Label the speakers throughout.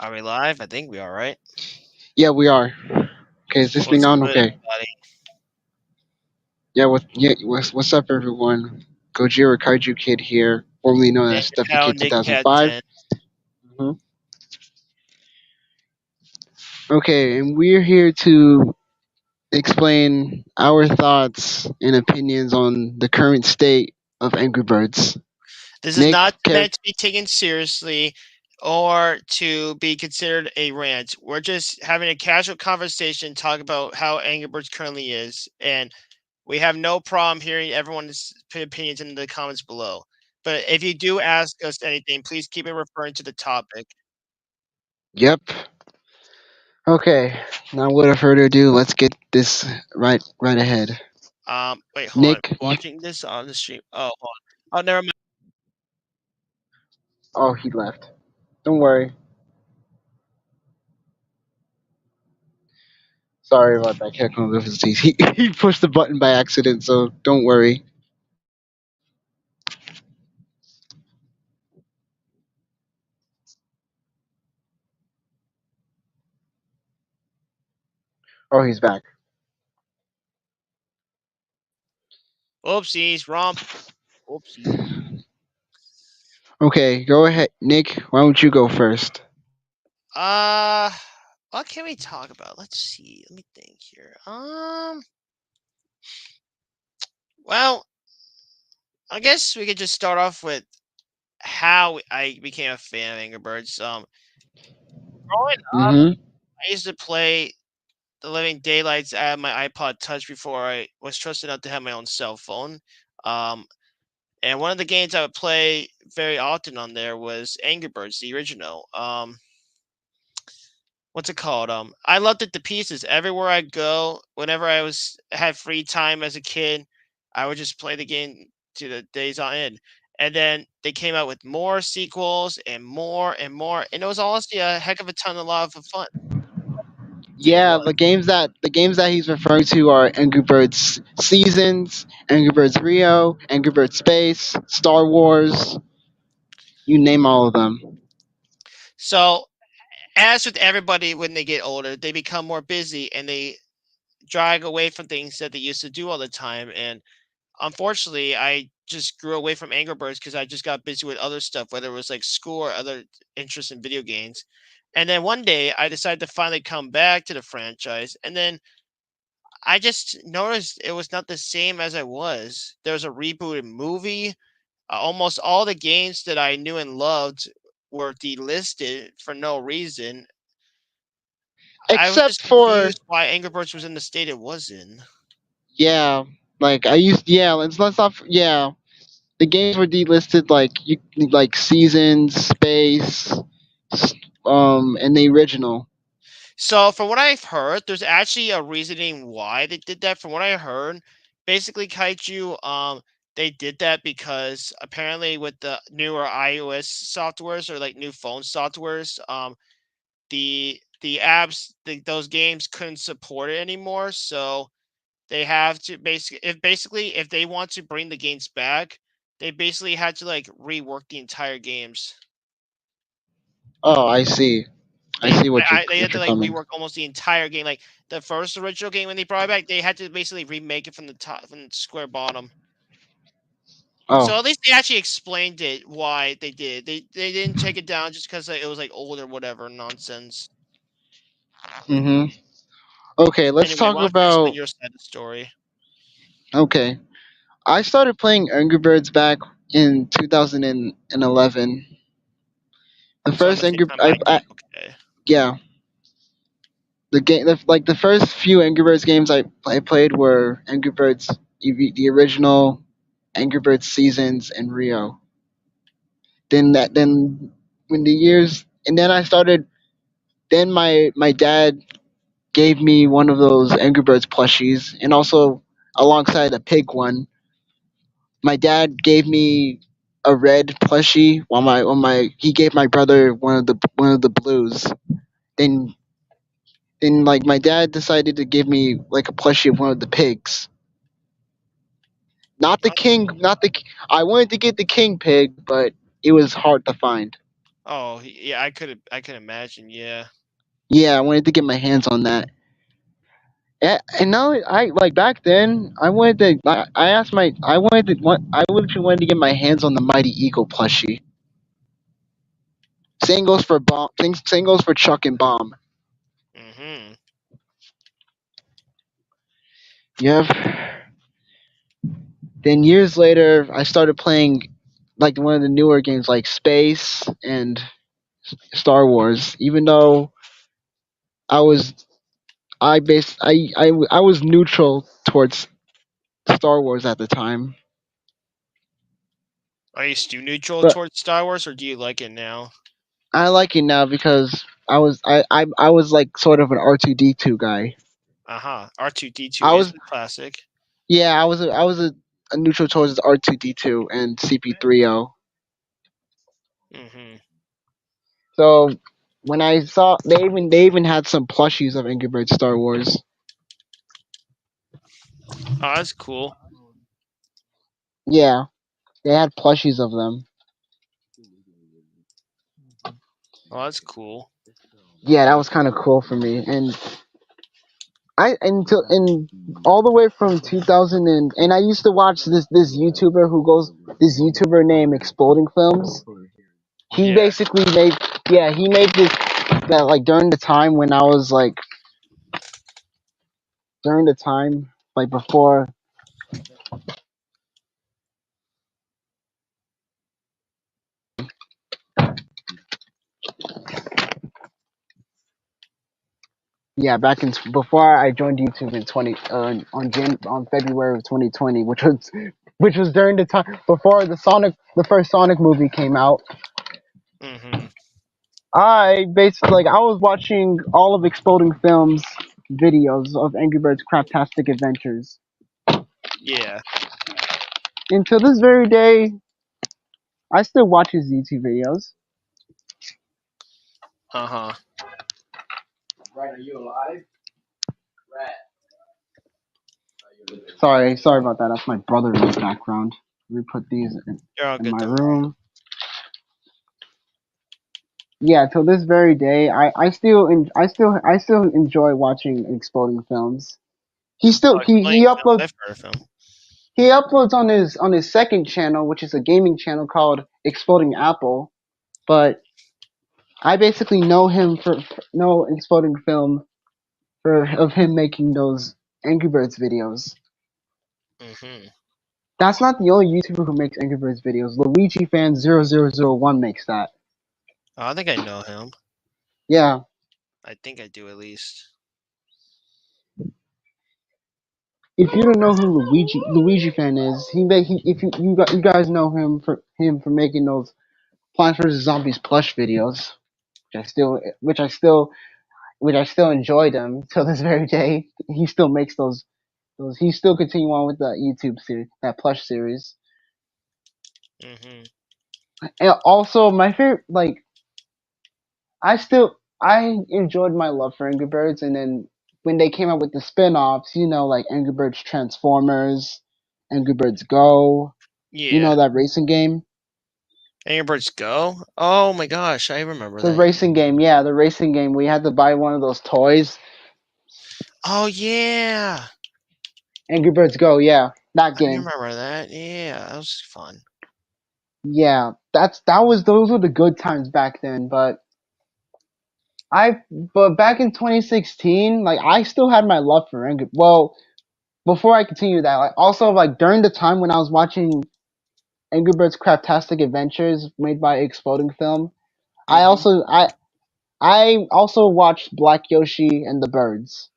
Speaker 1: Are we live? I think we are, right?
Speaker 2: Yeah, we are. Okay, is this thing
Speaker 1: What's
Speaker 2: on?
Speaker 1: good,
Speaker 2: Okay.
Speaker 1: everybody?
Speaker 2: What's up, everyone? Gojira Kaiju Kid here, formerly known
Speaker 1: And
Speaker 2: as Stuffy
Speaker 1: how
Speaker 2: Kid
Speaker 1: Nick had
Speaker 2: 2005.
Speaker 1: 10.
Speaker 2: hmm Okay, and we're here to explain our thoughts and opinions on the current state of Angry Birds.
Speaker 1: This is
Speaker 2: Nick,
Speaker 1: not
Speaker 2: Kev,
Speaker 1: meant to be taken seriously or to be considered a rant. We're just having a casual conversation, talk about how Angry Birds currently is, and we have no problem hearing everyone's opinions in the comments below. But if you do ask us anything, please keep it referring to the topic.
Speaker 2: yep. Okay, now without further ado, let's get this right ahead.
Speaker 1: Wait, hold on.
Speaker 2: Nick, you.
Speaker 1: Watching this on the stream. Oh, hold on. Oh, never mind.
Speaker 2: Oh, he left. Don't worry. Sorry about that technical difficulties. He pushed the button by accident, so don't worry. Oh, he's back.
Speaker 1: Oopsies, romp. Oopsie.
Speaker 2: Okay, go ahead, Nick. Why don't you go first?
Speaker 1: Uh, what can we talk about? Let's see. Let me think here. Well, I guess we could just start off with how I became a fan of Angry Birds. Growing up,
Speaker 2: Mm-hmm.
Speaker 1: I used to play the living daylights out of my iPod Touch before I was trusted enough to have my own cell phone. Um, and one of the games I would play very often on there was Angry Birds, the original. What's it called? I loved it to pieces. Everywhere I go, whenever I was had free time as a kid, I would just play the game to the days on end. And then they came out with more sequels and more, and it was honestly a heck of a ton, a lot of fun. It
Speaker 2: Yeah,
Speaker 1: was.
Speaker 2: the games that he's referring to are Angry Birds Seasons, Angry Birds Rio, Angry Birds Space, Star Wars. You name all of them.
Speaker 1: So, as with everybody, when they get older, they become more busy and they drag away from things that they used to do all the time. And unfortunately, I just grew away from Angry Birds because I just got busy with other stuff, whether it was like school or other interests in video games. And then one day, I decided to finally come back to the franchise, and then I just noticed it was not the same as I was. There was a rebooted movie. Almost all the games that I knew and loved were delisted for no reason. I was
Speaker 2: Except
Speaker 1: just
Speaker 2: for
Speaker 1: confused why Angry Birds was in the state it was in.
Speaker 2: yeah, like I used yeah. Let's not yeah. The games were delisted like Seasons, Space, s- and the original.
Speaker 1: So, from what I've heard, there's actually a reasoning why they did that. From what I heard, basically, Kaiju, they did that because apparently with the newer iOS softwares or like new phone softwares, the apps, those games couldn't support it anymore. So they have to basically if they want to bring the games back, they basically had to like rework the entire games.
Speaker 2: Oh, I see. I
Speaker 1: They
Speaker 2: see what you're
Speaker 1: they had
Speaker 2: what
Speaker 1: to
Speaker 2: you're
Speaker 1: like
Speaker 2: coming.
Speaker 1: rework almost the entire game. Like the first original game when they brought it back, they had to basically remake it from the top from the square bottom.
Speaker 2: Oh.
Speaker 1: So at least they actually explained it why they did. They didn't take it down just because like, it was like old or whatever nonsense.
Speaker 2: Mm-hmm. Okay, let's
Speaker 1: Anyway,
Speaker 2: talk
Speaker 1: why don't you explain
Speaker 2: about.
Speaker 1: your side of the story?
Speaker 2: Okay, I started playing Angry Birds back in 2011. The
Speaker 1: So around
Speaker 2: first
Speaker 1: the same
Speaker 2: Angry,
Speaker 1: time I did. Okay.
Speaker 2: yeah, the first few Angry Birds games I played were Angry Birds, the original, Angry Birds Seasons, and Rio. Then when the years and then I started. Then my dad gave me one of those Angry Birds plushies, and also alongside a pig one. My dad gave me a red plushie, while my he gave my brother one of the blues. Then like my dad decided to give me like a plushie of one of the pigs. Not the king, not the. I wanted to get the king pig, but it was hard to find.
Speaker 1: Oh, yeah, I could imagine. Yeah.
Speaker 2: Yeah, I wanted to get my hands on that. And now I like back then I wanted to I asked my I wanted to want I literally wanted to get my hands on the Mighty Eagle plushie. Same goes for bomb. Same goes for Chuck and Bomb.
Speaker 1: Mhm.
Speaker 2: Yep. Then years later, I started playing like one of the newer games like Space and Star Wars. Even though I was I was neutral towards Star Wars at the time,
Speaker 1: Are you still neutral
Speaker 2: but
Speaker 1: towards Star Wars, or do you like it now?
Speaker 2: I like it now because I was like sort of an R2D2 guy.
Speaker 1: Uh-huh. R2D2
Speaker 2: I
Speaker 1: is
Speaker 2: was
Speaker 1: a classic.
Speaker 2: yeah I was a neutral towards R2D2 and CP3O.
Speaker 1: Mhm.
Speaker 2: So when I saw they even had some plushies of Angry Birds Star Wars.
Speaker 1: Oh, that's cool.
Speaker 2: Yeah, they had plushies of them.
Speaker 1: Oh, that's cool.
Speaker 2: Yeah, that was kind of cool for me. And I until and all the way from 2000 and I used to watch this YouTuber who goes this YouTuber named Exploding Films. He
Speaker 1: Yeah.
Speaker 2: basically made yeah he made this that like during the time like before yeah back in before I joined YouTube in 20 on February of 2020, which was during the time before the first Sonic movie came out.
Speaker 1: Mhm.
Speaker 2: I basically like I was watching all of Exploding Films videos of Angry Birds Craptastic Adventures.
Speaker 1: Yeah.
Speaker 2: Until this very day, I still watch his YouTube videos.
Speaker 1: Uh-huh.
Speaker 2: Sorry about that. That's my brother in the background. Let me put these
Speaker 1: You're all
Speaker 2: in
Speaker 1: good,
Speaker 2: my
Speaker 1: don't worry.
Speaker 2: room. Yeah, till this very day, I still enjoy watching Exploding Films.
Speaker 1: Oh, explaining films, I've heard of him.
Speaker 2: He uploads on his second channel, which is a gaming channel called Exploding Apple. But I basically know him for know Exploding Film for of him making those Angry Birds videos.
Speaker 1: Mhm.
Speaker 2: That's not the only YouTuber who makes Angry Birds videos. Luigi Fan 0001 makes that.
Speaker 1: Oh, I think I know him.
Speaker 2: Yeah.
Speaker 1: I think I do at least.
Speaker 2: If you don't know who Luigi Fan is, he make he if you guys know him for making those Plants vs Zombies plush videos, which I still which I still which I still enjoy them till this very day. He still makes those. He still continue on with the YouTube series, that plush series.
Speaker 1: Mhm.
Speaker 2: And also, my favorite, like I enjoyed my love for Angry Birds, and then when they came out with the spin-offs, like Angry Birds Transformers, Angry Birds Go,
Speaker 1: Yeah.
Speaker 2: that racing game.
Speaker 1: Angry Birds Go? Oh my gosh, I remember
Speaker 2: The
Speaker 1: that.
Speaker 2: racing game, yeah, the racing game. We had to buy one of those toys.
Speaker 1: Oh yeah.
Speaker 2: Angry Birds Go, yeah, that
Speaker 1: I
Speaker 2: game.
Speaker 1: remember that. Yeah, that was fun.
Speaker 2: Yeah, that was those were the good times back then. But back in 2016, like I still had my love for Angry. Well, before I continue that, like also like during the time when I was watching Angry Birds Craptastic Adventures made by Exploding Film, I
Speaker 1: Mhm.
Speaker 2: also I I also watched Black Yoshi and the Birds.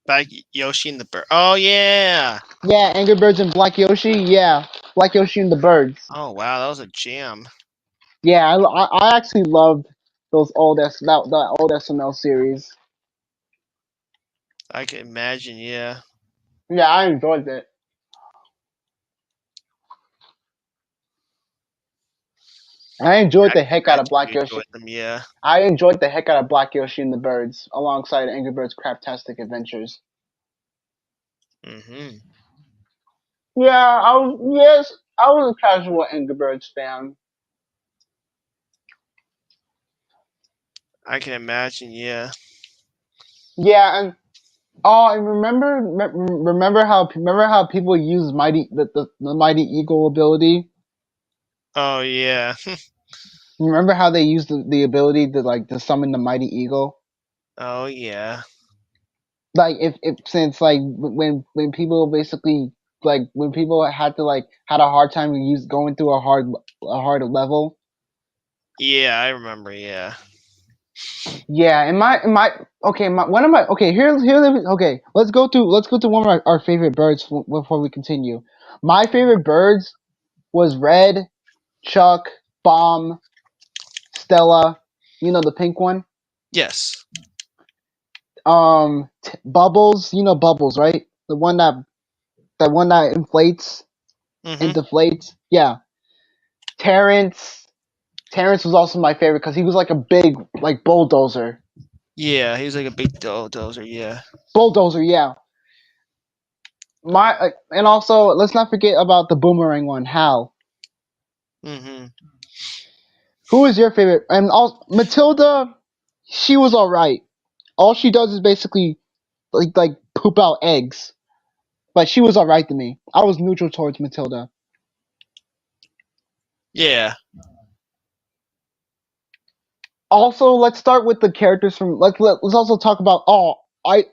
Speaker 1: Back Yoshi and the Bird. Oh yeah.
Speaker 2: Yeah, Angry Birds and Black Yoshi. Yeah, Black Yoshi and the Birds.
Speaker 1: Oh wow, that was a jam.
Speaker 2: Yeah, I actually loved those that old SNL series.
Speaker 1: I can imagine. Yeah.
Speaker 2: Yeah, I enjoyed it. I enjoyed
Speaker 1: I
Speaker 2: the
Speaker 1: can
Speaker 2: heck out of
Speaker 1: imagine
Speaker 2: Black
Speaker 1: you enjoyed
Speaker 2: Yoshi.
Speaker 1: them. Yeah.
Speaker 2: I enjoyed the heck out of Black Yoshi and the Birds alongside Angry Birds Craptastic Adventures.
Speaker 1: Mhm.
Speaker 2: Yeah, I was a casual Angry Birds fan.
Speaker 1: I can imagine. Yeah.
Speaker 2: Yeah, and oh, and remember how people use the mighty eagle ability.
Speaker 1: Oh yeah.
Speaker 2: Remember how they use the ability to like to summon the mighty eagle.
Speaker 1: Oh yeah.
Speaker 2: Like if since like when people basically like when people had to like had a hard time use going through a hard level.
Speaker 1: Yeah, I remember. Yeah.
Speaker 2: Yeah, in my okay, one of my okay okay. Let's go to one of our favorite birds before we continue. My favorite birds was Red, Chuck, Bomb, Stella. You know the pink one.
Speaker 1: Yes.
Speaker 2: Bubbles. You know Bubbles, right? The one that inflates and
Speaker 1: Mhm.
Speaker 2: deflates. Yeah, Terrence. Terrence was also my favorite because he was like a big like bulldozer.
Speaker 1: Yeah, he was like a big dozer. Yeah.
Speaker 2: Bulldozer, yeah. My and also let's not forget about the boomerang one, Hal.
Speaker 1: Mhm.
Speaker 2: Who is your favorite? And also Matilda, she was all right. All she does is basically like poop out eggs, but she was all right to me. I was neutral towards Matilda.
Speaker 1: Yeah.
Speaker 2: Also, let's start with the characters from. Let's also talk about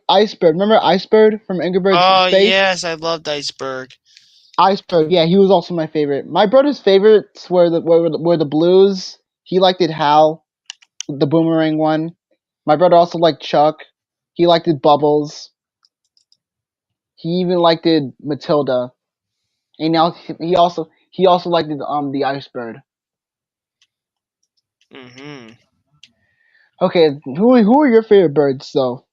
Speaker 2: Icebird. Remember Icebird from Angry Birds
Speaker 1: Oh
Speaker 2: Space?
Speaker 1: yes, I loved Iceberg.
Speaker 2: Iceberg, yeah, he was also my favorite. My brother's favorites were the blues. He liked it Hal, the boomerang one. My brother also liked Chuck. He liked it Bubbles. He even liked it Matilda. And now he also liked it the Icebird.
Speaker 1: Mhm.
Speaker 2: Okay, who are your favorite birds though?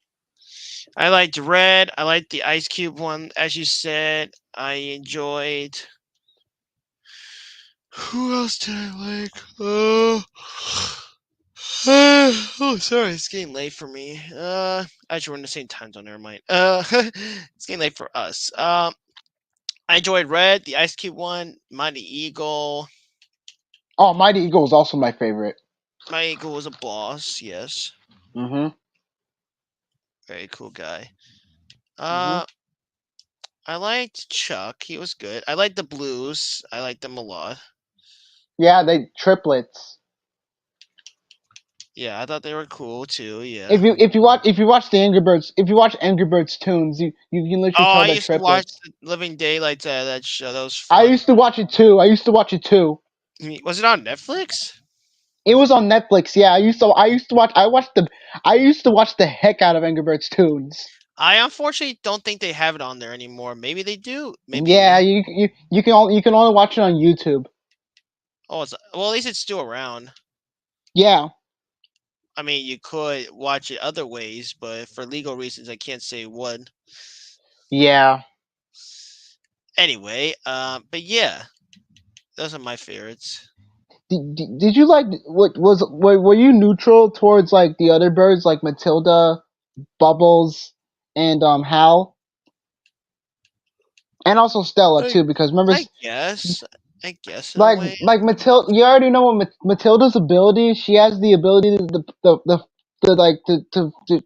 Speaker 1: I liked Red. I liked the Ice Cube one, as you said. I enjoyed. Who else did I like? Oh, sorry, it's getting late for me. Actually, we're in the same time zone. Never mind. It's getting late for us. I enjoyed Red, the Ice Cube one, Mighty Eagle.
Speaker 2: Oh, Mighty Eagle is also my favorite.
Speaker 1: My Eagle was a boss. Yes,
Speaker 2: Mhm.
Speaker 1: very cool guy.
Speaker 2: Mhm.
Speaker 1: Uh, I liked Chuck. He was good. I liked the Blues. I liked them a lot.
Speaker 2: Yeah, they triplets.
Speaker 1: Yeah, I thought they were cool too.
Speaker 2: If
Speaker 1: Yeah.
Speaker 2: you if you watch if you watch the Angry Birds if you watch Angry Birds tunes, you can
Speaker 1: Oh,
Speaker 2: literally tell
Speaker 1: I
Speaker 2: they're
Speaker 1: used to watch
Speaker 2: triplets.
Speaker 1: the Living Daylights. That show. That was
Speaker 2: I
Speaker 1: fun.
Speaker 2: used to watch it too. I used to watch it too.
Speaker 1: Was it on Netflix?
Speaker 2: It was on Netflix. Yeah, I used to watch the heck out of Angry Birds tunes.
Speaker 1: I unfortunately don't think they have it on there anymore. Maybe they do.
Speaker 2: Yeah,
Speaker 1: Maybe.
Speaker 2: you can only watch it on YouTube.
Speaker 1: Oh, well. At least it's still around.
Speaker 2: Yeah.
Speaker 1: I mean, you could watch it other ways, but for legal reasons, I can't say what.
Speaker 2: Yeah.
Speaker 1: Anyway, but yeah, those are my favorites.
Speaker 2: Did you like were you neutral towards like the other birds like Matilda, Bubbles, and Hal, and also Stella
Speaker 1: I,
Speaker 2: too? Because remember,
Speaker 1: I guess. I guess in a
Speaker 2: like
Speaker 1: way.
Speaker 2: Matilda, you already know what Matilda's ability. She has the ability to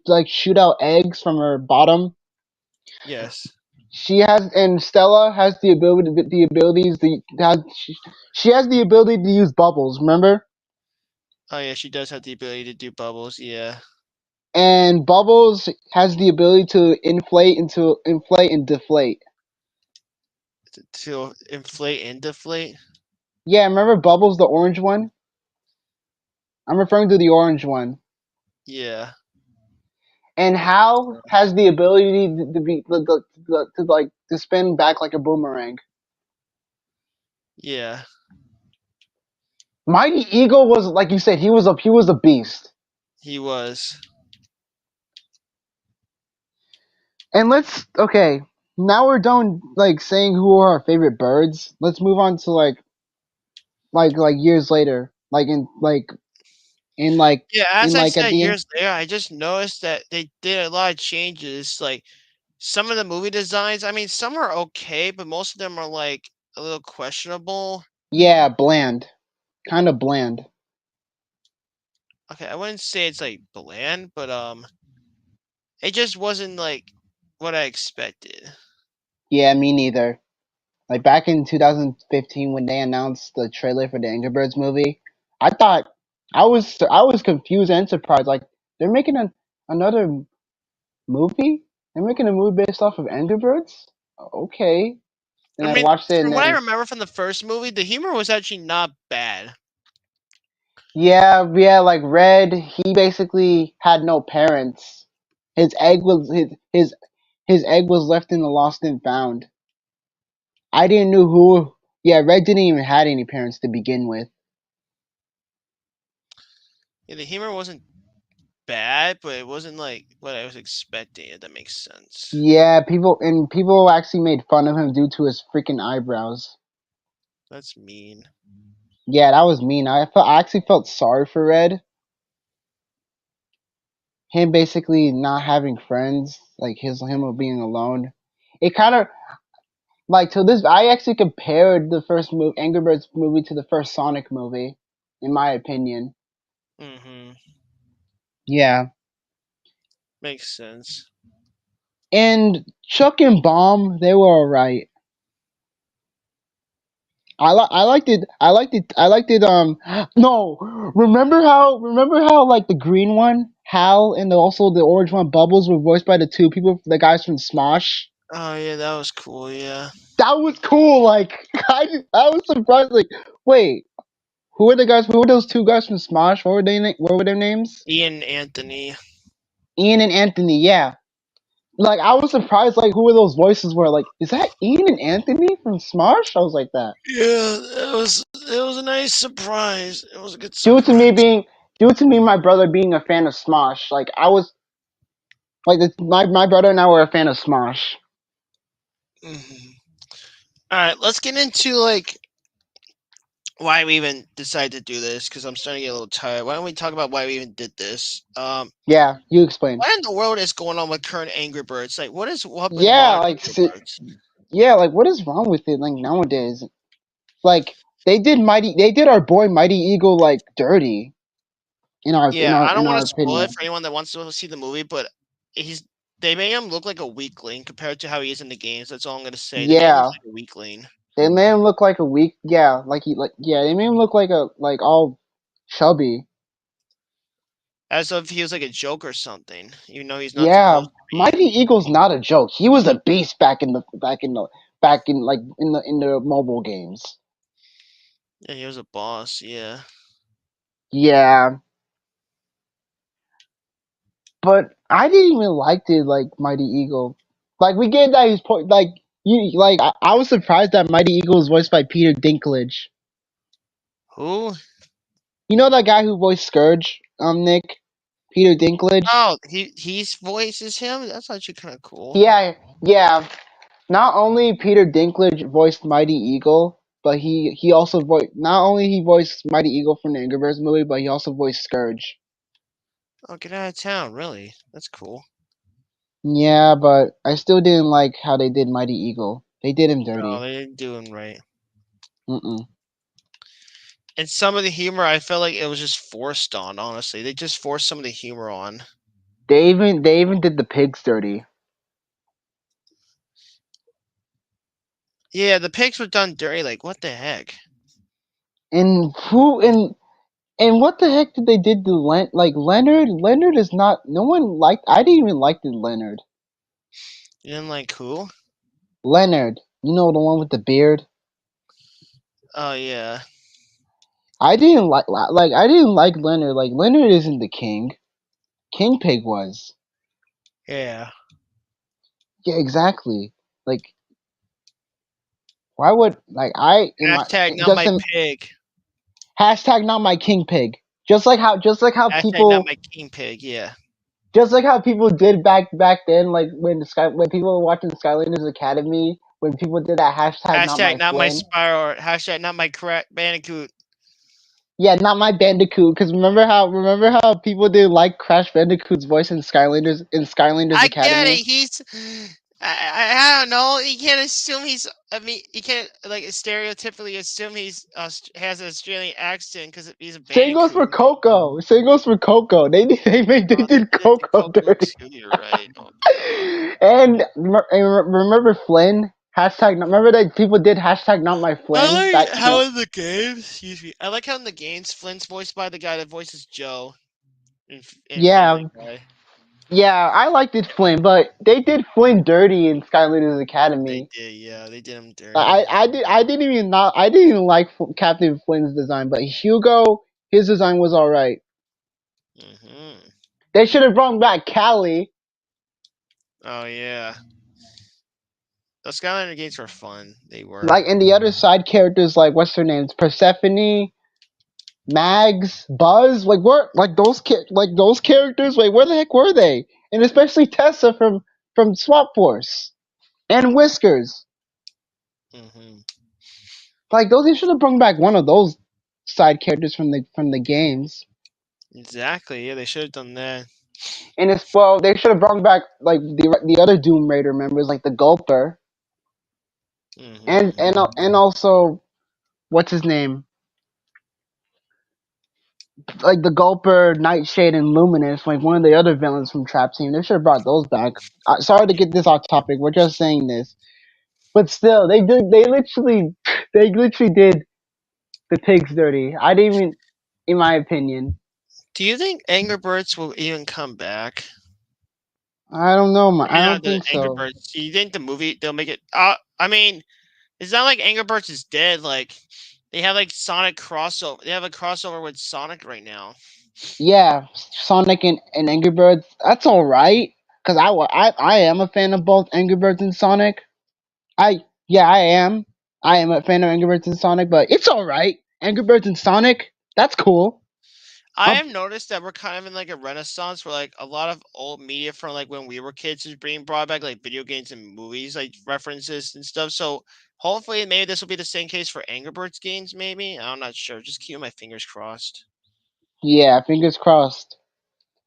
Speaker 2: like shoot out eggs from her bottom.
Speaker 1: Yes.
Speaker 2: She has, and Stella has the abilities. She has the ability to use bubbles. Remember,
Speaker 1: Oh yeah, she does have the ability to do bubbles. Yeah,
Speaker 2: and Bubbles has the ability to inflate and deflate.
Speaker 1: to inflate and deflate.
Speaker 2: Yeah, remember Bubbles, the orange one? I'm referring to the orange one.
Speaker 1: Yeah,
Speaker 2: And Hal has the ability to like to spin back like a boomerang.
Speaker 1: yeah,
Speaker 2: Mighty Eagle was like you said, he was a beast.
Speaker 1: he was.
Speaker 2: And let's okay, now we're done like saying who are our favorite birds. Let's move on to like years later, in like
Speaker 1: Yeah,
Speaker 2: in
Speaker 1: as I
Speaker 2: like at
Speaker 1: said
Speaker 2: the end.
Speaker 1: years later, I just noticed that they did a lot of changes. Like some of the movie designs, I mean, some are okay, but most of them are like a little questionable.
Speaker 2: Yeah, bland, kind of bland.
Speaker 1: okay, I wouldn't say it's like bland, but it just wasn't like what I expected.
Speaker 2: Yeah, me neither. Like back in 2015 when they announced the trailer for the Angry Birds movie, I thought I was confused and surprised. Like they're making another movie. They're making a movie based off of Angry Birds. Okay, and
Speaker 1: I
Speaker 2: I
Speaker 1: mean,
Speaker 2: watched it, and
Speaker 1: from what I
Speaker 2: then
Speaker 1: remember from the first movie, the humor was actually not bad.
Speaker 2: yeah, like Red, he basically had no parents. His egg was his egg was left in the lost and found. I didn't know who. Yeah, Red didn't even had any parents to begin with.
Speaker 1: Yeah, the humor wasn't bad, but it wasn't like what I was expecting. If that makes sense.
Speaker 2: Yeah, people actually made fun of him due to his freaking eyebrows.
Speaker 1: That's mean.
Speaker 2: Yeah, that was mean. I actually felt sorry for Red. Him basically not having friends, like him being alone. It kind of like to this. I actually compared the first Angry Birds movie to the first Sonic movie, in my opinion.
Speaker 1: Mm-hmm.
Speaker 2: Yeah,
Speaker 1: Makes sense.
Speaker 2: and Chuck and Bomb, they were alright. I liked it. I liked it. I liked it. No, remember how like the green one, Hal, and also the orange one, Bubbles, were voiced by the two people, the guys from Smosh.
Speaker 1: Oh yeah, that was cool. Yeah,
Speaker 2: That was cool. Like I was surprised. Like, wait, who were the guys? Who were those two guys from Smosh? What were they? What were their names?
Speaker 1: Ian Anthony.
Speaker 2: Ian and Anthony. Yeah. Like I was surprised. Like who were those voices? Were like, is that Ian and Anthony from Smosh? I was like that.
Speaker 1: Yeah, it was a nice surprise. It was a good
Speaker 2: Due to me
Speaker 1: surprise.
Speaker 2: being, due to me, my brother being a fan of Smosh. Like I was, like my brother and I were a fan of Smosh.
Speaker 1: Hmm. All right, let's get into like why we even decided to do this because I'm starting to get a little tired. Why don't we talk about why we even did this?
Speaker 2: Yeah, you explain.
Speaker 1: What in the world is going on with current Angry Birds? Like, what is up with
Speaker 2: Yeah,
Speaker 1: modern
Speaker 2: like
Speaker 1: Angry Birds?
Speaker 2: yeah, like what is wrong with it? Like nowadays, like they did our boy Mighty Eagle like dirty in our in
Speaker 1: Yeah,
Speaker 2: our
Speaker 1: I
Speaker 2: in
Speaker 1: don't want
Speaker 2: our
Speaker 1: to spoil it
Speaker 2: opinion.
Speaker 1: for anyone that wants to see the movie, but he's they made him look like a weakling compared to how he is in the games. That's all I'm gonna say. They made him look
Speaker 2: Yeah,
Speaker 1: like a weakling,
Speaker 2: they made him look like a weak. Yeah, they made him look like a like all chubby.
Speaker 1: as if he was like a joke or something, even though he's not
Speaker 2: Yeah,
Speaker 1: supposed to be.
Speaker 2: Mighty Eagle's not a joke. He was a beast back in like in the mobile games.
Speaker 1: Yeah, he was a boss. Yeah.
Speaker 2: Yeah, but I didn't even like it like Mighty Eagle. Like we get that he's like you like I was surprised that Mighty Eagle was voiced by Peter Dinklage.
Speaker 1: Who?
Speaker 2: You know that guy who voiced Scourge, Nick? Peter Dinklage?
Speaker 1: Oh, he's voices him. That's actually kind of cool.
Speaker 2: Yeah, yeah. Not only Peter Dinklage voiced Mighty Eagle, but he also voiced not only he voiced Mighty Eagle from the Angry Birds movie, but he also voiced Scourge.
Speaker 1: Oh, get out of town! Really? That's cool.
Speaker 2: Yeah, but I still didn't like how they did Mighty Eagle. They did him
Speaker 1: No,
Speaker 2: dirty.
Speaker 1: they didn't do him right.
Speaker 2: Mm-mm.
Speaker 1: And some of the humor, I felt like it was just forced on. Honestly, they just forced some of the humor on.
Speaker 2: They even did the pigs dirty.
Speaker 1: Yeah, the pigs were done dirty. Like, what the heck?
Speaker 2: And who and what the heck did they did to like Leonard? Leonard is not. No one liked. I didn't even like the Leonard.
Speaker 1: You didn't like who?
Speaker 2: Leonard, you know the one with the beard.
Speaker 1: Oh yeah,
Speaker 2: I didn't like I didn't like Leonard. Like Leonard isn't the king. King Pig was.
Speaker 1: yeah.
Speaker 2: Yeah, exactly. Like why would like I in my
Speaker 1: Hashtag not
Speaker 2: just
Speaker 1: my
Speaker 2: in
Speaker 1: pig.
Speaker 2: hashtag not my king pig. Just like how
Speaker 1: Hashtag not
Speaker 2: people
Speaker 1: my king pig. Yeah.
Speaker 2: just like how people did back then, like when people were watching Skylanders Academy, when people did that hashtag not
Speaker 1: Hashtag
Speaker 2: my
Speaker 1: not my
Speaker 2: Flynn.
Speaker 1: spiral. Hashtag not my bandicoot.
Speaker 2: Yeah, not my Bandicoot. Because remember how people did like Crash Bandicoot's voice in Skylanders
Speaker 1: I get
Speaker 2: Academy.
Speaker 1: it. I don't know. You can't assume he's. I mean, you can't like stereotypically assume he's has an Australian accent because he's a
Speaker 2: Same goes for
Speaker 1: Bandicoot.
Speaker 2: Coco. Same goes for Coco. They
Speaker 1: Oh,
Speaker 2: did
Speaker 1: they did do
Speaker 2: Coco
Speaker 1: Coco
Speaker 2: dirty.
Speaker 1: too. You're right. Oh,
Speaker 2: And remember Flynn? Hashtag. Remember that people did hashtag not my Flynn.
Speaker 1: I
Speaker 2: That
Speaker 1: like how in the game. Excuse me. I like how in the games Flynn's voiced by the guy that voices Joe in
Speaker 2: yeah,
Speaker 1: Family Guy.
Speaker 2: yeah. I liked it Flynn, but they did Flynn dirty in Skylanders
Speaker 1: They
Speaker 2: Academy.
Speaker 1: did, yeah. They did him dirty.
Speaker 2: I didn't even like Captain Flynn's design, but Hugo, his design was all right.
Speaker 1: Hmm.
Speaker 2: They should have brought back Callie.
Speaker 1: Oh yeah. Those Skylander games were fun. They were.
Speaker 2: Like, and the other side characters, like what's her name, Persephone, Mags, Buzz, like those characters. Wait, where the heck were they? And especially Tessa from Swap Force and Whiskers.
Speaker 1: Hmm.
Speaker 2: Like those, they should have brought back one of those side characters from the games.
Speaker 1: Exactly. Yeah, they should have done that.
Speaker 2: And it's well, they should have brought back like the other Doom Raider members, like the Gulper,
Speaker 1: Hmm.
Speaker 2: and also what's his name, like the Gulper, Nightshade, and Luminous, like one of the other villains from Trap Team. They should have brought those back. Sorry to get this off topic. We're just saying this, but still, they did. They literally did the pigs dirty. I didn't even, in my opinion,
Speaker 1: Do you think Angry Birds will even come back?
Speaker 2: I don't know.
Speaker 1: I
Speaker 2: I
Speaker 1: mean, not
Speaker 2: don't
Speaker 1: the
Speaker 2: think
Speaker 1: Angry
Speaker 2: so.
Speaker 1: Birds. Do you think the movie they'll make it? I mean, it's not like Angry Birds is dead. Like they have like Sonic crossover. They have a crossover with Sonic right now.
Speaker 2: Yeah, Sonic and Angry Birds. That's all right. Cause I am a fan of both Angry Birds and Sonic. I am. I am a fan of Angry Birds and Sonic, but it's all right. Angry Birds and Sonic. That's cool.
Speaker 1: I
Speaker 2: Um,
Speaker 1: have noticed that we're kind of in like a renaissance where like a lot of old media from like when we were kids is being brought back, like video games and movies, like references and stuff. So hopefully, maybe this will be the same case for Angry Birds games. Maybe I'm not sure. Just keep my fingers crossed.
Speaker 2: yeah, fingers crossed.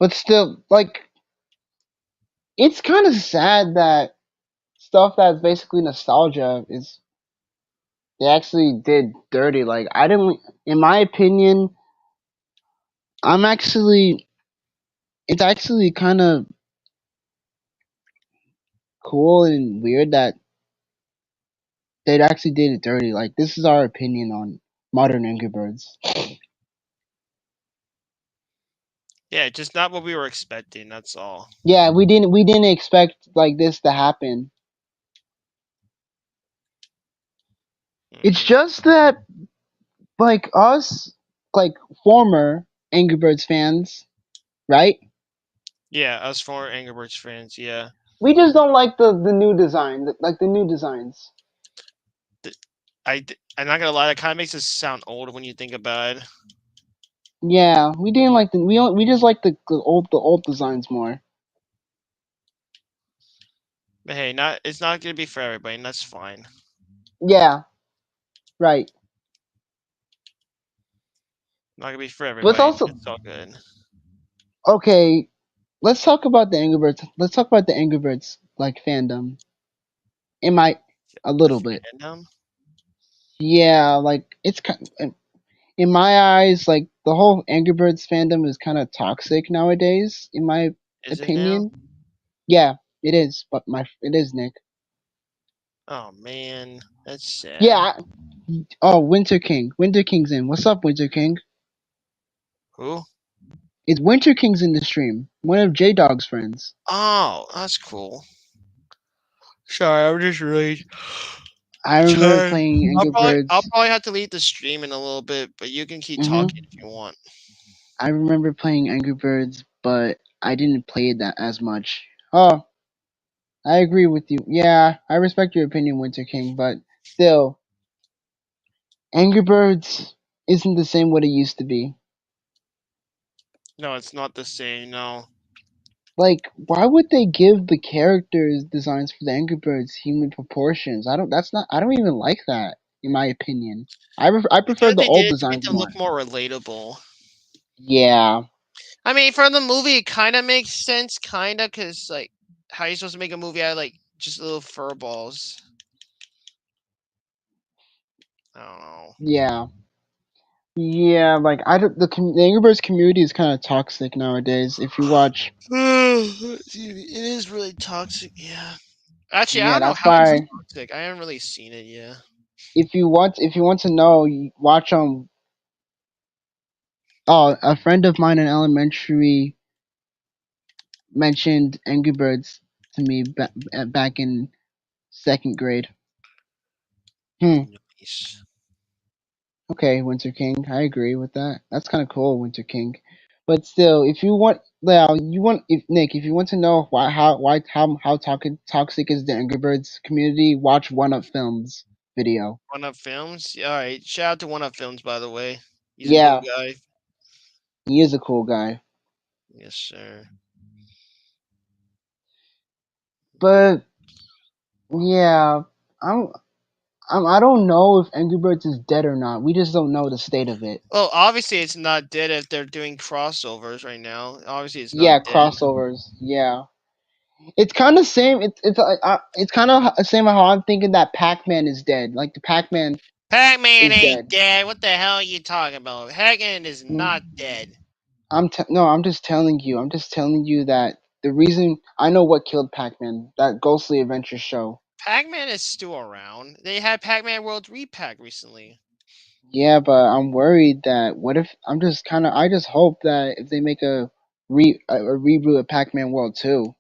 Speaker 2: But still, like, it's kind of sad that stuff that's basically nostalgia is they actually did dirty. Like, I didn't. In my opinion, I'm actually. It's actually kind of cool and weird that they actually did it dirty. Like, this is our opinion on modern Angry Birds.
Speaker 1: Yeah, just not what we were expecting. That's all.
Speaker 2: Yeah, we didn't expect like this to happen. It's
Speaker 1: Hmm.
Speaker 2: just that like us, like former Angry Birds fans, right?
Speaker 1: Yeah, us former Angry Birds fans. Yeah,
Speaker 2: We just don't like the new design, like the new designs.
Speaker 1: I'm not gonna lie. That kind of makes us sound old when you think about it.
Speaker 2: Yeah, we didn't like we just like the old designs more.
Speaker 1: But hey, not it's not gonna be for everybody, and that's fine.
Speaker 2: Yeah, right.
Speaker 1: Not gonna be for
Speaker 2: But it's
Speaker 1: everybody.
Speaker 2: also
Speaker 1: It's all good.
Speaker 2: okay. Let's talk about the Angry Birds. Let's talk about the Angry Birds like fandom. It might a
Speaker 1: The
Speaker 2: little bit.
Speaker 1: fandom
Speaker 2: Yeah, like it's kind. In my eyes, like the whole Angry Birds fandom is kind of toxic nowadays. In my
Speaker 1: is it now?
Speaker 2: opinion, yeah, it is. But it is Nick.
Speaker 1: Oh man, that's
Speaker 2: Yeah.
Speaker 1: sad.
Speaker 2: Oh, Winter King. Winter King's in. What's up, Winter King?
Speaker 1: Who?
Speaker 2: It's Winter King's in the stream. One of J Dog's friends.
Speaker 1: Oh, that's cool. Sorry, I'm just really
Speaker 2: I remember
Speaker 1: tired.
Speaker 2: playing Angry
Speaker 1: I'll
Speaker 2: Birds.
Speaker 1: probably have to leave the stream in a little bit, but you can keep
Speaker 2: hmm
Speaker 1: talking if you want.
Speaker 2: I remember playing Angry Birds, but I didn't play that as much. Oh, I agree with you. Yeah, I respect your opinion, Winter King, but still, Angry Birds isn't the same what it used to be.
Speaker 1: No, it's not the same. No,
Speaker 2: Like, why would they give the characters designs for the Angry Birds human proportions? I don't. That's not. I don't even like that. In my opinion, I
Speaker 1: I feel
Speaker 2: prefer
Speaker 1: like
Speaker 2: the
Speaker 1: they
Speaker 2: old
Speaker 1: did it to make
Speaker 2: designs
Speaker 1: them look
Speaker 2: more.
Speaker 1: more relatable.
Speaker 2: Yeah.
Speaker 1: I mean, for the movie, it kind of makes sense, kind of, because like, how are you supposed to make a movie out of like just little fur balls. I don't know.
Speaker 2: Yeah. Yeah, like the Angry Birds community is kind of toxic nowadays. If you watch,
Speaker 1: Excuse me, it is really toxic. Yeah. Actually, I
Speaker 2: yeah,
Speaker 1: don't know
Speaker 2: that's
Speaker 1: how it's
Speaker 2: why
Speaker 1: toxic. I haven't really seen it yet.
Speaker 2: if you want to know, you watch Oh, a friend of mine in elementary mentioned Angry Birds to me back in second grade. Hmm.
Speaker 1: Nice.
Speaker 2: Okay, Winter King. I agree with that. That's kind of cool, Winter King. But still, if you want, well, you want, if Nick, if you want to know how toxic is the Angry Birds community, watch One Up Films video.
Speaker 1: One Up Films. Yeah, all right. Shout out to One Up Films, by the way. He's a cool
Speaker 2: Yeah,
Speaker 1: guy.
Speaker 2: he is a cool guy.
Speaker 1: Yes, sir.
Speaker 2: But yeah, I'm, I don't know if Angry Birds is dead or not. We just don't know the state of it.
Speaker 1: Well, obviously it's not dead if they're doing crossovers right now. Obviously it's not
Speaker 2: Yeah,
Speaker 1: dead.
Speaker 2: crossovers. Yeah, it's kind of same. It's kind of the same how I'm thinking that Pac-Man is dead. Like the Pac-Man
Speaker 1: Pac-Man
Speaker 2: is
Speaker 1: ain't
Speaker 2: dead.
Speaker 1: dead. What the hell are you talking about? Pac-Man is
Speaker 2: Mm,
Speaker 1: not dead.
Speaker 2: no, I'm just telling you. I'm just telling you that the reason I know what killed Pac-Man, that Ghostly Adventure show.
Speaker 1: Pac-Man is still around. They had Pac-Man World Repack recently.
Speaker 2: Yeah, but I'm worried that what if I just hope that if they make a reboot of Pac-Man World 2.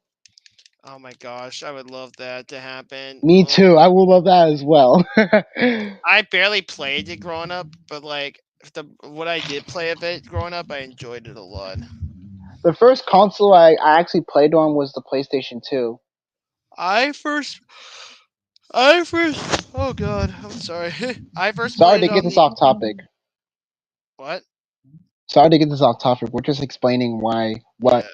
Speaker 1: Oh my gosh, I would love that to happen.
Speaker 2: Me
Speaker 1: Oh,
Speaker 2: too. I will love that as well.
Speaker 1: I barely played it growing up, but like what I did play of it growing up, I enjoyed it a lot.
Speaker 2: The first console I actually played on was the PlayStation 2.
Speaker 1: I first, oh god, I'm sorry. I first
Speaker 2: Sorry
Speaker 1: played
Speaker 2: to
Speaker 1: it
Speaker 2: get
Speaker 1: on
Speaker 2: this
Speaker 1: the
Speaker 2: off topic.
Speaker 1: what?
Speaker 2: Sorry to get this off topic. We're just explaining why
Speaker 1: Yeah,
Speaker 2: what.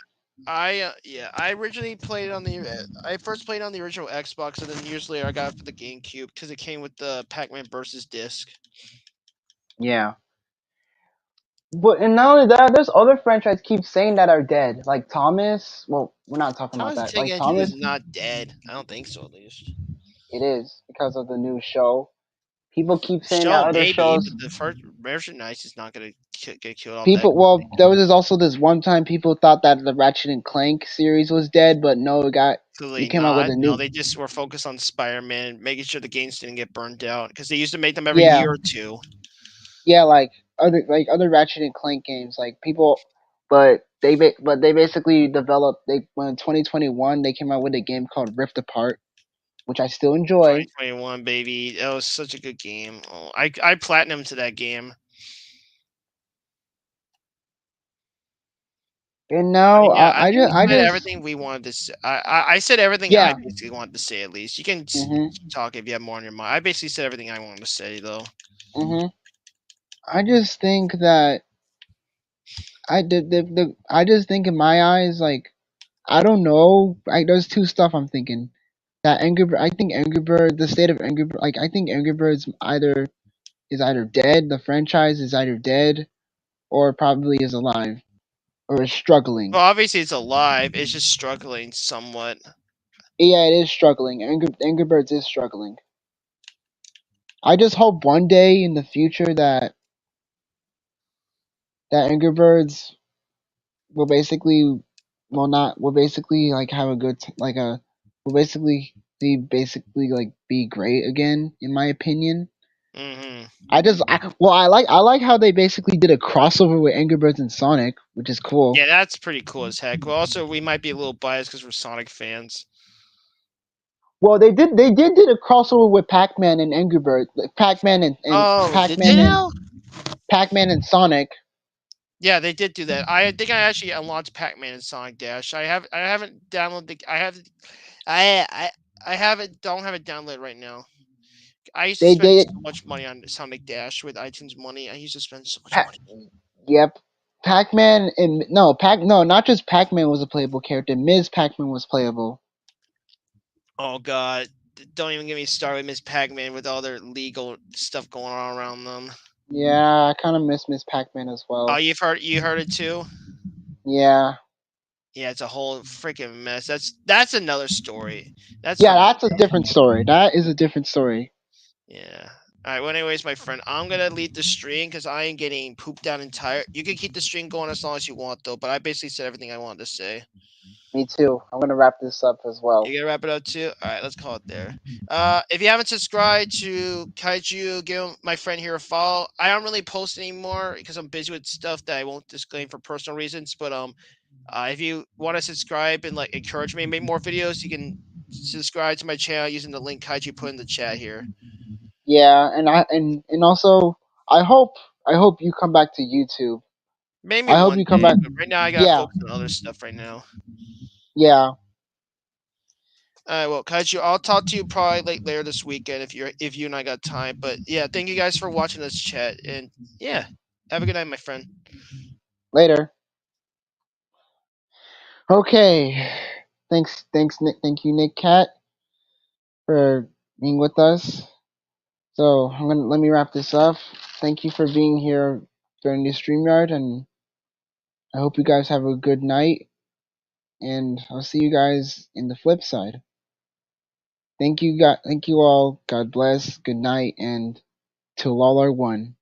Speaker 1: I originally played it on the I first played on the original Xbox, and then years later I got it for the GameCube because it came with the Pac-Man versus disc.
Speaker 2: Yeah. But and not only that, there's other franchises keep saying that are dead. Like Thomas. Well, we're not talking about
Speaker 1: Thomas the
Speaker 2: that.
Speaker 1: Tank
Speaker 2: Like
Speaker 1: Engine is
Speaker 2: Thomas,
Speaker 1: not dead. I don't think so, at least.
Speaker 2: it is because of the new show. People keep saying that
Speaker 1: Show
Speaker 2: other
Speaker 1: maybe,
Speaker 2: shows.
Speaker 1: but the first merchandise is not gonna get killed off that
Speaker 2: People, well,
Speaker 1: quickly.
Speaker 2: there was also this one time people thought that the Ratchet and Clank series was dead, but no, they
Speaker 1: Clearly
Speaker 2: came out with
Speaker 1: not.
Speaker 2: a
Speaker 1: No,
Speaker 2: new.
Speaker 1: they just were focused on Spider-Man, making sure the games didn't get burned out because they used to make them every
Speaker 2: Yeah,
Speaker 1: year or two.
Speaker 2: yeah, like other Ratchet and Clank games, like people, but they basically developed. They when in 2021 they came out with a game called Rift Apart, which I still enjoy.
Speaker 1: 2021, baby. That was such a good game. Oh, I platinum to that game.
Speaker 2: And
Speaker 1: I
Speaker 2: now
Speaker 1: mean, yeah, I think we
Speaker 2: I
Speaker 1: said
Speaker 2: just
Speaker 1: everything we wanted to say. I said everything I
Speaker 2: yeah.
Speaker 1: basically wanted to say. At least you can
Speaker 2: Mhm.
Speaker 1: talk if you have more on your mind. I basically said everything I wanted to say, though.
Speaker 2: Mhm. I just think that I just think in my eyes like I don't know. There's two stuff I'm thinking. That I think Angry Bird, the state of Angry Bird, like I think Angry Birds is either dead, the franchise is either dead, or probably is alive, or is struggling.
Speaker 1: Well, obviously it's alive. It's just struggling somewhat.
Speaker 2: Yeah, it is struggling. Angry Birds is struggling. I just hope one day in the future that Angry Birds will basically, will not, will basically like have a like will basically basically like be great again, in my opinion.
Speaker 1: Hmm.
Speaker 2: I like how they basically did a crossover with Angry Birds and Sonic, which is cool.
Speaker 1: Yeah, that's pretty cool as heck. Well, also we might be a little biased because we're Sonic fans.
Speaker 2: Well, did a crossover with Pac-Man and Angry Birds, like
Speaker 1: Oh, did they now?
Speaker 2: Pac-Man and Sonic.
Speaker 1: Yeah, they did do that. I think I actually unlocked Pac-Man and Sonic Dash. I haven't downloaded the I I I haven't don't have it downloaded right now. I used to
Speaker 2: They
Speaker 1: spend
Speaker 2: did
Speaker 1: so much money on Sonic Dash with iTunes money. I used to spend so much
Speaker 2: pa-
Speaker 1: money.
Speaker 2: Yep. Pac-Man and no, not just Pac-Man was a playable character. Ms. Pac-Man was playable.
Speaker 1: Oh god, don't even get me started with Miss Pac-Man with all their legal stuff going on around them.
Speaker 2: Yeah, I kind of miss Miss Pac-Man as
Speaker 1: Oh,
Speaker 2: well.
Speaker 1: you heard it too?
Speaker 2: Yeah.
Speaker 1: Yeah, it's a whole freaking mess. That's another story. That's
Speaker 2: Yeah,
Speaker 1: for another
Speaker 2: that's a
Speaker 1: day.
Speaker 2: different story. That is a different story.
Speaker 1: Yeah. All right. Well, anyways, my friend, I'm gonna leave the stream because I am getting pooped out and tired. You can keep the stream going as long as you want, though. But I basically said everything I wanted to say.
Speaker 2: Me too. I'm gonna wrap this up as well.
Speaker 1: You gonna wrap it up too? All right, let's call it there. If you haven't subscribed to Kaiju, give my friend here a follow. I don't really post anymore because I'm busy with stuff that I won't disclaim for personal reasons. But if you want to subscribe and like encourage me to make more videos, you can subscribe to my channel using the link Kaiju put in the chat here.
Speaker 2: Yeah, and also I hope you come back to YouTube.
Speaker 1: Maybe
Speaker 2: I hope
Speaker 1: one
Speaker 2: you come
Speaker 1: day,
Speaker 2: back.
Speaker 1: but right now I gotta
Speaker 2: Yeah,
Speaker 1: focus on other stuff right now.
Speaker 2: yeah.
Speaker 1: All right, well, Kaiju, I'll talk to you probably like later this weekend if you and I got time. But yeah, thank you guys for watching this chat, and yeah, have a good night, my friend.
Speaker 2: Later. Okay. Thanks, Nick. Thank you, Nick Cat, for being with us. So I'm gonna let me wrap this up. Thank you for being here during the StreamYard, and I hope you guys have a good night. And I'll see you guys in the flip side. Thank you, God. Thank you all. God bless. Good night, and till all are one.